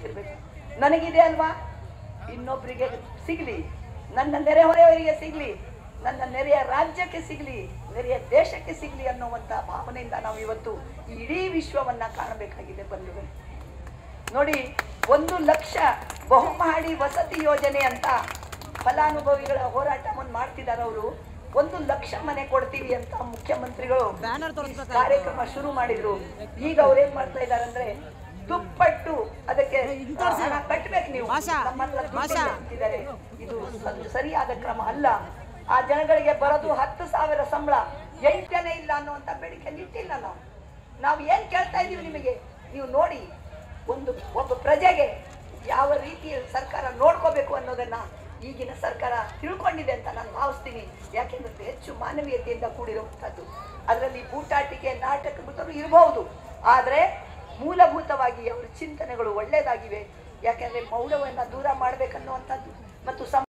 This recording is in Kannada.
ಗೊತ್ತಿರಬೇಕು. ನನಗಿದೆ ಅಲ್ವಾ, ಇನ್ನೊಬ್ಬರಿಗೆ ಸಿಗಲಿ, ನನ್ನ ನೆರೆಹೊರೆಯವರಿಗೆ ಸಿಗಲಿ, ನನ್ನ ನೆರೆಯ ರಾಜ್ಯಕ್ಕೆ ಸಿಗಲಿ, ನೆರೆಯ ದೇಶಕ್ಕೆ ಸಿಗಲಿ ಅನ್ನುವಂಥ ಭಾವನೆಯಿಂದ ನಾವು ಇವತ್ತು ಇಡೀ ವಿಶ್ವವನ್ನ ಕಾಣಬೇಕಾಗಿದೆ ಬಂಧುಗಳೇ. ನೋಡಿ, 1 ಲಕ್ಷ ಬಹುಮಹಡಿ ವಸತಿ ಯೋಜನೆ ಅಂತ ಫಲಾನುಭವಿಗಳ ಹೋರಾಟವನ್ನು ಮಾಡ್ತಿದ್ದಾರೆ. ಅವರು 1 ಲಕ್ಷ ಮನೆ ಕೊಡ್ತೀವಿ ಅಂತ ಮುಖ್ಯಮಂತ್ರಿಗಳು ಕಾರ್ಯಕ್ರಮ ಶುರು ಮಾಡಿದ್ರು. ಈಗ ಅವ್ರೇನ್ ಮಾಡ್ತಾ ಇದ್ದಾರೆ ಅಂದ್ರೆ ದುಪ್ಪಟ್ಟು ಅದಕ್ಕೆ ಹಣ ಕಟ್ಟಬೇಕು ನೀವು, ನಮ್ಮ ಹತ್ರ ದುಡ್ಡಿಲ್ಲ ಅಂತಿದ್ದಾರೆ. ಇದು ಸರಿಯಾದ ಕ್ರಮ ಅಲ್ಲ. ಆ ಜನಗಳಿಗೆ ಬರೋದು 10,000 ಸಂಬಳ, 8 ಇಲ್ಲ ಅನ್ನುವಂಥ ಬೇಡಿಕೆ ಇಟ್ಟಿಲ್ಲ. ನಾವು ಏನ್ ಕೇಳ್ತಾ ಇದೀವಿ ನಿಮಗೆ, ನೀವು ನೋಡಿ ಒಬ್ಬ ಪ್ರಜೆಗೆ ಯಾವ ರೀತಿ ಸರ್ಕಾರ ನೋಡ್ಕೋಬೇಕು ಅನ್ನೋದನ್ನ ಈಗಿನ ಸರ್ಕಾರ ತಿಳ್ಕೊಂಡಿದೆ ಅಂತ ನಾನು ಭಾವಿಸ್ತೀನಿ. ಯಾಕೆಂದ್ರೆ ಹೆಚ್ಚು ಮಾನವೀಯತೆಯಿಂದ ಕೂಡಿರುವಂಥದ್ದು. ಅದರಲ್ಲಿ ಬೂಟಾಟಿಕೆ ನಾಟಕಗಳು ಇರಬಹುದು, ಆದರೆ ಮೂಲಭೂತವಾಗಿ ಅವರ ಚಿಂತನೆಗಳು ಒಳ್ಳೆಯದಾಗಿವೆ. ಯಾಕೆಂದ್ರೆ ಮೌಢವನ್ನ ದೂರ ಮಾಡ್ಬೇಕನ್ನುವಂಥದ್ದು ಮತ್ತು